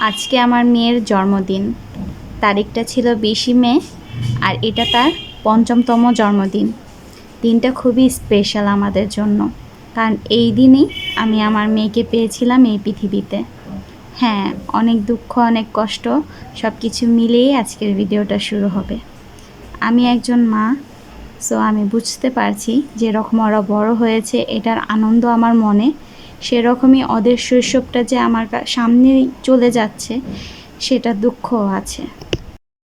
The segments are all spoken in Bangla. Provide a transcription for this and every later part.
আজকে আমার মেয়ের জন্মদিন। তারিখটা ছিল 20 মে, আর এটা তার ৫ম জন্মদিন। দিনটা খুবই স্পেশাল আমাদের জন্য, কারণ এই দিনেই আমি আমার মেয়েকে পেয়েছিলাম এই পৃথিবীতে। হ্যাঁ, অনেক দুঃখ, অনেক কষ্ট, সব কিছু মিলিয়েই আজকের ভিডিওটা শুরু হবে। আমি একজন মা, সো আমি বুঝতে পারছি যেরকম ওরা বড় হয়েছে এটার আনন্দ আমার মনে, সেরকমই ওদের শৈশবটা যে আমার সামনেই চলে যাচ্ছে সেটা দুঃখও আছে।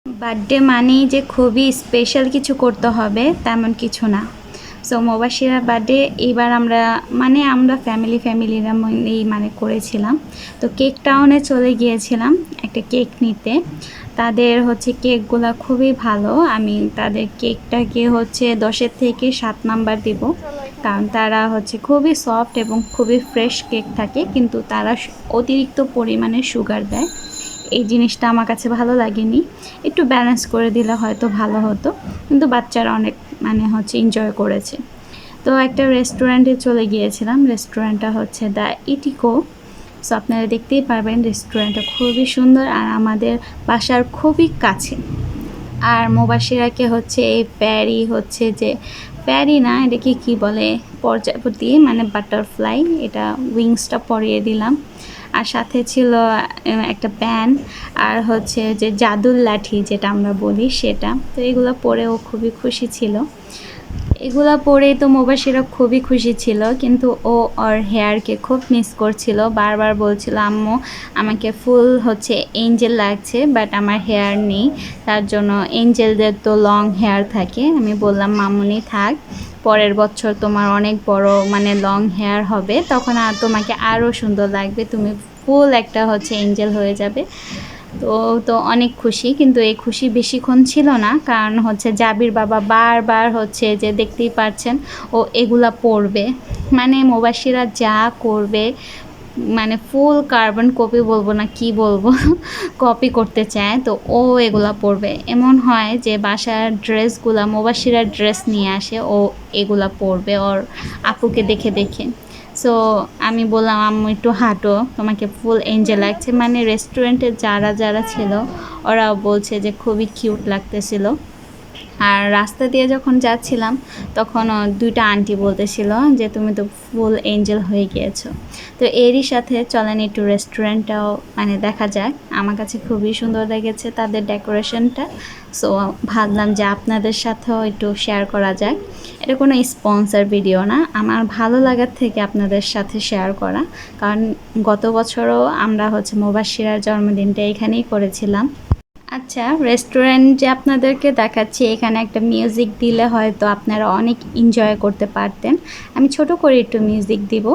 বার্থডে মানেই যে খুবই স্পেশাল কিছু করতে হবে তেমন কিছু না। সো মুবাশিরার বার্থডে এইবার আমরা ফ্যামিলিরা করেছিলাম। তো কেক টাউনে চলে গিয়েছিলাম একটা কেক নিতে। তাদের কেকগুলো খুবই ভালো। আমি তাদের কেকটাকে 10-এর থেকে 7 নাম্বার দিব, কারণ তারা খুবই সফট এবং খুবই ফ্রেশ কেক থাকে, কিন্তু তারা অতিরিক্ত পরিমাণে সুগার দেয়। এই জিনিসটা আমার কাছে ভালো লাগেনি। একটু ব্যালেন্স করে দিলে হয়তো ভালো হতো, কিন্তু বাচ্চারা অনেক এনজয় করেছে। তো একটা রেস্টুরেন্টে চলে গিয়েছিলাম। রেস্টুরেন্টটা দ্য ইটিকো। সো আপনারা দেখতেই পারবেন রেস্টুরেন্টটা খুবই সুন্দর আর আমাদের বাসার খুবই কাছে। আর মুবাশিরাকে এই প্যারি না, এটাকে কি বলে, প্রজাপতি বাটারফ্লাই, এটা উইংসটা পরিয়ে দিলাম। আর সাথে ছিল একটা প্যান, আর যে জাদুর লাঠি যেটা আমরা বলি সেটা। তো এগুলো পরে ও খুবই খুশি ছিল। এগুলা পরেই তো মুবাশিরা খুবই খুশি ছিল, কিন্তু ও ওর হেয়ারকে খুব মিস করছিল। বারবার বলছিল, আম্মু আমাকে ফুল এঞ্জেল লাগছে, বাট আমার হেয়ার নেই। তার জন্য এঞ্জেলদের তো লং হেয়ার থাকে। আমি বললাম, মামুনি থাক, পরের বছর তোমার অনেক বড় লং হেয়ার হবে, তখন আর তোমাকে আরও সুন্দর লাগবে, তুমি ফুল একটা এঞ্জেল হয়ে যাবে। তো অনেক খুশি, কিন্তু এই খুশি বেশিক্ষণ ছিল না, কারণ জাবির বাবা বারবার যে দেখতেই পাচ্ছেন ও এগুলা পড়বে, মুবাশিরা যা করবে ফুল কার্বন কপি বলবো না কি বলবো কপি করতে চায়। তো ও এগুলা পরবে। এমন হয় যে বাসার ড্রেসগুলা, মুবাশিরার ড্রেস নিয়ে আসে, ও এগুলা পরবে ওর আপুকে দেখে দেখে। সো আমি বললাম, আম্মু একটু হাঁটো, তোমাকে ফুল এঞ্জেল লাগছে। রেস্টুরেন্টে যারা ছিল ওরাও বলছে যে খুবই কিউট লাগতেছিল। আর রাস্তা দিয়ে যখন যাচ্ছিলাম তখন দুইটা আন্টি বলতেছিল যে তুমি তো ফুল এঞ্জেল হয়ে গিয়েছো। তো এরই সাথে চলেন একটু রেস্টুরেন্টটাও দেখা যাক। আমার কাছে খুবই সুন্দর লেগেছে তাদের ডেকোরেশনটা। সো ভাবলাম যে আপনাদের সাথেও একটু শেয়ার করা যাক। এটা কোনো স্পন্সর ভিডিও না, আমার ভালো লাগার থেকে আপনাদের সাথে শেয়ার করা, কারণ গত বছরও আমরা মুবাশিরার জন্মদিনটা এখানেই করেছিলাম। আচ্ছা, রেস্টুরেন্ট যে আপনাদেরকে দেখাচ্ছি, এখানে একটা মিউজিক দিলে হয়তো আপনারা অনেক এনজয় করতে পারতেন। আমি ছোট করে একটু মিউজিক দিব,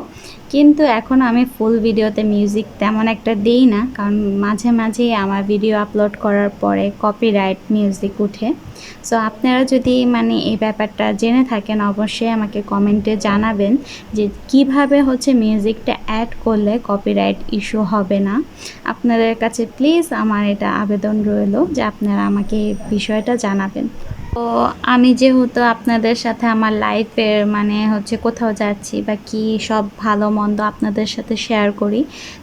কিন্তু এখন আমি ফুল ভিডিওতে মিউজিক তেমন একটা দেই না, কারণ মাঝে মাঝেই আমার ভিডিও আপলোড করার পরে কপিরাইট মিউজিক উঠে। সো আপনারা যদি এই ব্যাপারটা জেনে থাকেন, অবশ্যই আমাকে কমেন্টে জানাবেন যে কিভাবে মিউজিকটা অ্যাড করলে কপিরাইট ইস্যু হবে না। আপনাদের কাছে প্লিজ আমার এটা আবেদন রইল যে আপনারা আমাকে এই বিষয়টা জানাবেন। তো আমি যেহেতু আপনাদের সাথে আমার লাইফের কোথাও যাচ্ছি বা কি সব ভালো মন্দ আপনাদের সাথে শেয়ার করি,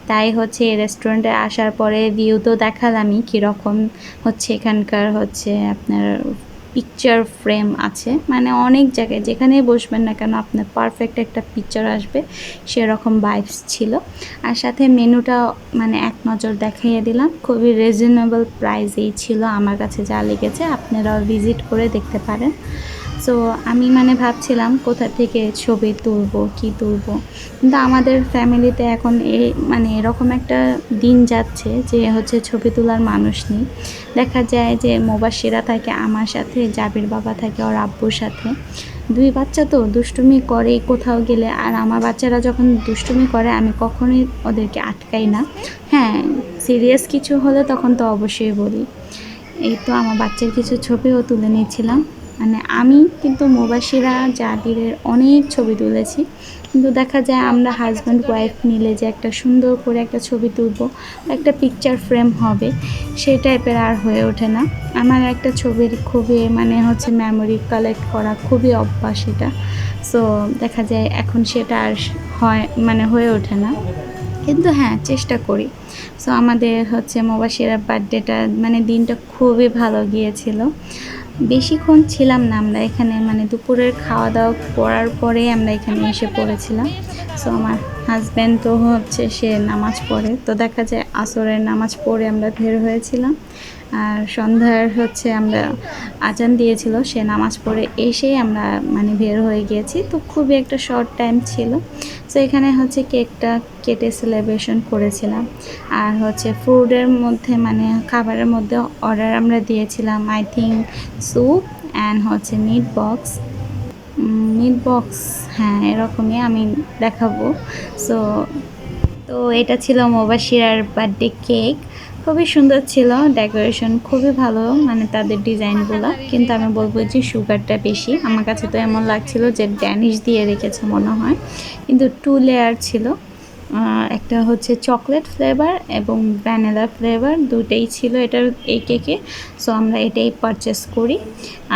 তাই এই রেস্টুরেন্টে আসার পরে ভিউ তো দেখালামই কীরকম এখানকার আপনার পিকচার ফ্রেম আছে, অনেক জায়গায় যেখানে বসবেন না কেন আপনার পারফেক্ট একটা পিকচার আসবে, সেরকম ভাইবস ছিল। আর সাথে মেনুটা এক নজর দেখাইয়ে দিলাম, খুবই রিজনেবল প্রাইসেই ছিল আমার কাছে যা লেগেছে। আপনারাও ভিজিট করে দেখতে পারেন। সো আমি ভাবছিলাম কোথা থেকে ছবি তুলবো, কি তুলবো, কিন্তু আমাদের ফ্যামিলিতে এখন এই এরকম একটা দিন যাচ্ছে যে ছবি তোলার মানুষ নেই। দেখা যায় যে মুবাশিরা থাকে আমার সাথে, জাবির বাবা থাকে ওর আব্বুর সাথে। দুই বাচ্চা তো দুষ্টুমি করে কোথাও গেলে, আর আমার বাচ্চারা যখন দুষ্টুমি করে আমি কখনোই ওদেরকে আটকাই না। হ্যাঁ, সিরিয়াস কিছু হলে তখন তো অবশ্যই বলি। এই তো আমার বাচ্চার কিছু ছবিও তুলে নিয়েছিলাম। আমি কিন্তু মুবাশিরা জাবিরের অনেক ছবি তুলেছি, কিন্তু দেখা যায় আমরা হাজব্যান্ড ওয়াইফ মিলে যে একটা সুন্দর করে একটা ছবি তুলবো, একটা পিকচার ফ্রেম হবে, সেই টাইপের আর হয়ে ওঠে না। আমার একটা ছবির খুবই মেমোরি কালেক্ট করা খুবই অভ্যাস এটা। সো দেখা যায় এখন সেটা আর হয় হয়ে ওঠে না। কিন্তু হ্যাঁ, চেষ্টা করি। সো আমাদের হচ্ছে মুবাশশিরার বার্থডেটা মানে দিনটা খুবই ভালো গিয়েছিল। বেশিক্ষণ ছিলাম না আমরা এখানে, মানে দুপুরের খাওয়া-দাওয়া করার পরেই আমরা এখানে এসে পড়েছিলাম। সো আমার হাসব্যান্ড তো হচ্ছে সে নামাজ পড়ে। তো দেখা যায় আসরের নামাজ পড়ে আমরা বের হয়েছিলাম। আর সন্ধ্যার হচ্ছে আমরা আজান দিয়েছিল, সে নামাজ পড়ে এসেই আমরা মানে বের হয়ে গিয়েছি। তো খুবই একটা শর্ট টাইম ছিল। সো এখানে হচ্ছে কেকটা কেটে সেলিব্রেশন করেছিলাম। আর হচ্ছে ফুডের মধ্যে মানে খাবারের মধ্যে অর্ডার আমরা দিয়েছিলাম আই থিঙ্ক স্যুপ অ্যান্ড হচ্ছে মিট বক্স, হ্যাঁ এরকমই আমি দেখাবো। সো তো এটা ছিল মুবাশশিরার বার্থডে কেক। খুবই সুন্দর ছিল, ডেকোরেশন খুবই ভালো, মানে তাদের ডিজাইনগুলো। কিন্তু আমি বলবো যে সুগারটা বেশি, আমার কাছে তো এমন লাগছিল যে ড্যানিশ দিয়ে রেখেছে মনে হয়। কিন্তু 2 লেয়ার ছিল, একটা হচ্ছে চকলেট ফ্লেভার এবং ভ্যানিলা ফ্লেভার, দুটেই ছিল এটার এই কেকে। সো আমরা এটাই পারচেস করি।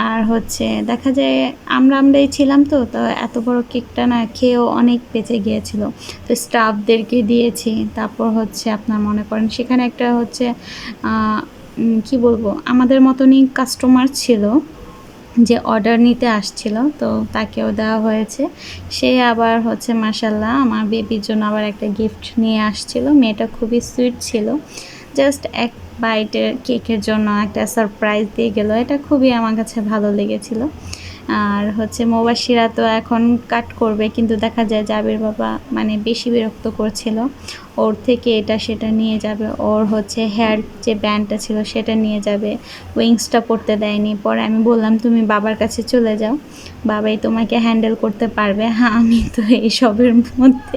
আর হচ্ছে দেখা যায় আমরাই ছিলাম, তো এত বড় কেকটা না খেয়েও অনেক বেঁচে গিয়েছিল। তো স্টাফদেরকে দিয়েছি। তারপর হচ্ছে আপনার মনে করেন সেখানে একটা হচ্ছে কি বলবো, আমাদের মতনই কাস্টমার ছিল যে অর্ডার নিতে আসছিল, তো তাকেও দেওয়া হয়েছে। সে আবার হচ্ছে মাশাল্লাহ আমার বেবির জন্য আবার একটা গিফট নিয়ে আসছিল। মেয়েটা খুবই সুইট ছিল, জাস্ট এক বাইটের কেকের জন্য একটা সারপ্রাইজ দিয়ে গেল। এটা খুবই আমার কাছে ভালো লেগেছিল। আর হচ্ছে মুবাশশিরা তো এখন কাট করবে, কিন্তু দেখা যায় জাবির বাবা মানে বেশি বিরক্ত করছিল, ওর থেকে এটা সেটা নিয়ে যাবে, ওর হচ্ছে হেয়ার যে ব্যান্ডটা ছিল সেটা নিয়ে যাবে, উইংসটা পরতে দেয়নি। পরে আমি বললাম তুমি বাবার কাছে চলে যাও, বাবাই তোমাকে হ্যান্ডেল করতে পারবে। হ্যাঁ, আমি তো এইসবের মধ্যে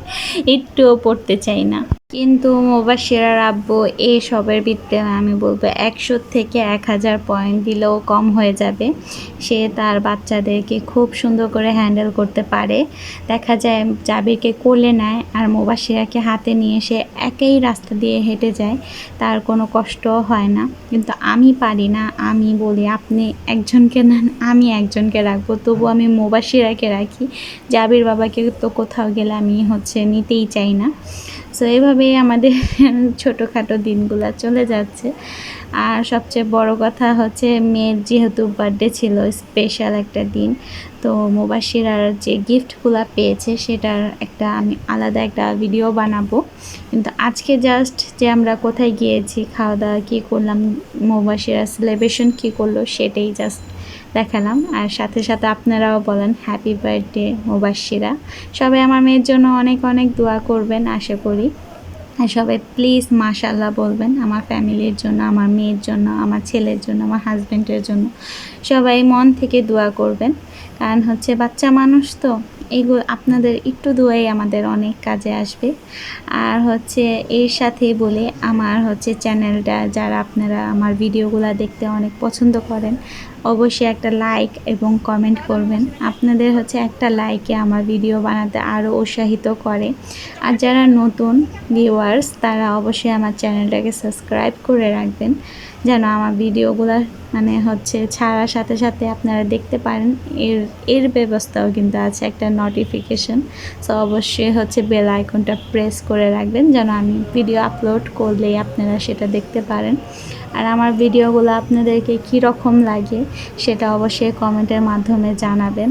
একটুও পড়তে চাই না। কিন্তু মুবাশশিরার আব্বু এইসবের ভিতরে আমি বলবো 100 থেকে 1000 পয়েন্ট দিলেও কম হয়ে যাবে। সে তার বাচ্চাদেরকে খুব সুন্দর করে হ্যান্ডেল করতে পারে। দেখা যায় জাবিরকে কোলে নেয় আর মুবাশশিরাকে হাতে নিয়ে সে একাই রাস্তা দিয়ে হেঁটে যায়, তার কোনো কষ্টও হয় না। কিন্তু আমি পারি না, আমি বলি আপনি একজনকে নেন, আমি একজনকে রাখবো, তবু আমি মুবাশশিরাকে রাখি। জাবির বাবাকে তো কোথাও গেলে আমি হচ্ছে নিতেই চাই না। সো এইভাবেই আমাদের ছোটোখাটো দিনগুলো চলে যাচ্ছে। আর সবচেয়ে বড় কথা হচ্ছে মেয়ের যেহেতু বার্থডে ছিল, স্পেশাল একটা দিন, তো মুবাশশিরার যে গিফটগুলো পেয়েছে সেটার একটা আমি আলাদা একটা ভিডিও বানাবো। কিন্তু আজকে জাস্ট যে আমরা কোথায় গিয়েছি, খাওয়া দাওয়া কী করলাম, মুবাশশিরা সেলিব্রেশন কী করলো সেটাই জাস্ট দেখালাম। আর সাথে সাথে আপনারাও বলেন হ্যাপি বার্থডে মুবাশশিরা। সবাই আমার মেয়ের জন্য অনেক অনেক দোয়া করবেন আশা করি। আর সবাই প্লিজ মাশাআল্লাহ বলবেন আমার ফ্যামিলির জন্য, আমার মেয়ের জন্য, আমার ছেলের জন্য, আমার হাজব্যান্ডের জন্য। সবাই মন থেকে দোয়া করবেন, কারণ হচ্ছে বাচ্চা মানুষ তো, এগুলো আপনাদের একটু দোয়াই আমাদের অনেক কাজে আসবে। আর হচ্ছে এর সাথেই বলে আমার হচ্ছে চ্যানেলটা যারা আপনারা আমার ভিডিওগুলো দেখতে অনেক পছন্দ করেন, অবশ্যই একটা লাইক এবং কমেন্ট করবেন। আপনাদের হচ্ছে একটা লাইকে আমার ভিডিও বানাতে আরও উৎসাহিত করে। আর যারা নতুন ভিউয়ার্স তারা অবশ্যই আমার চ্যানেলটাকে সাবস্ক্রাইব করে রাখবেন, যেন আমার ভিডিওগুলো মানে হচ্ছে ছাড়ার সাথে সাথে আপনারা দেখতে পারেন। এর ব্যবস্থাও কিন্তু আছে একটা নোটিফিকেশন। সো অবশ্যই হচ্ছে বেল আইকনটা প্রেস করে রাখবেন, যেন আমি ভিডিও আপলোড করলেই আপনারা সেটা দেখতে পারেন। আর আমার ভিডিওগুলো আপনাদেরকে কীরকম লাগে সেটা অবশ্যই কমেন্টের মাধ্যমে জানাবেন।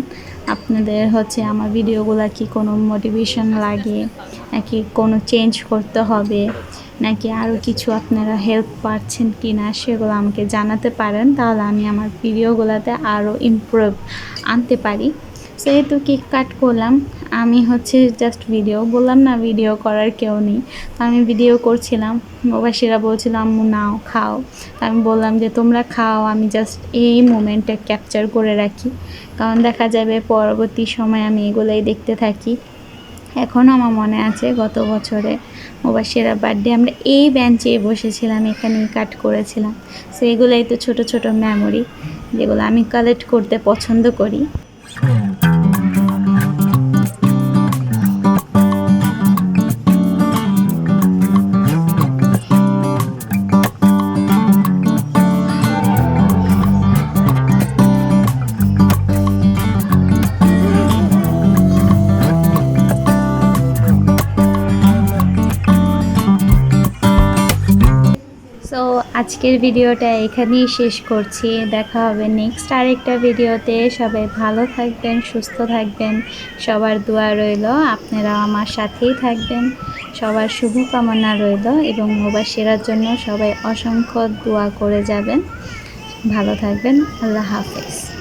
আপনাদের হচ্ছে আমার ভিডিওগুলো কি কোনো মোটিভেশন লাগে, নাকি কোনো চেঞ্জ করতে হবে, নাকি আরও কিছু আপনারা হেল্প পাচ্ছেন কি না, সেগুলো আমাকে জানাতে পারেন, তাহলে আমি আমার ভিডিওগুলোতে আরও ইমপ্রুভ আনতে পারি। সেহেতু কেক কাট করলাম, আমি হচ্ছে জাস্ট ভিডিও বললাম না, ভিডিও করার কেউ নেই, আমি ভিডিও করছিলাম। মুবাশশিরা বলছিল আম্মু নাও খাও, আমি বললাম যে তোমরা খাও, আমি জাস্ট এই মোমেন্টটা ক্যাপচার করে রাখি, কারণ দেখা যাবে পরবর্তী সময় আমি এগুলোই দেখতে থাকি। এখনও আমার মনে আছে গত বছরে মুবাশশিরার বার্থডে আমরা এই বেঞ্চে বসেছিলাম, এখানেই কাট করেছিলাম। সো এগুলোই তো ছোট ছোট মেমোরি, যেগুলো আমি কালেক্ট করতে পছন্দ করি। সো আজকের ভিডিওটা এখানেই শেষ করছি। দেখা হবে নেক্সট আরেকটা ভিডিওতে। সবাই ভালো থাকবেন, সুস্থ থাকবেন, সবার দোয়া রইল, আপনারা আমার সাথেই থাকবেন। সবার শুভকামনা রইল এবং মুবাশশিরার জন্য সবাই অসংখ্য দোয়া করে যাবেন। ভালো থাকবেন। আল্লাহ হাফেজ।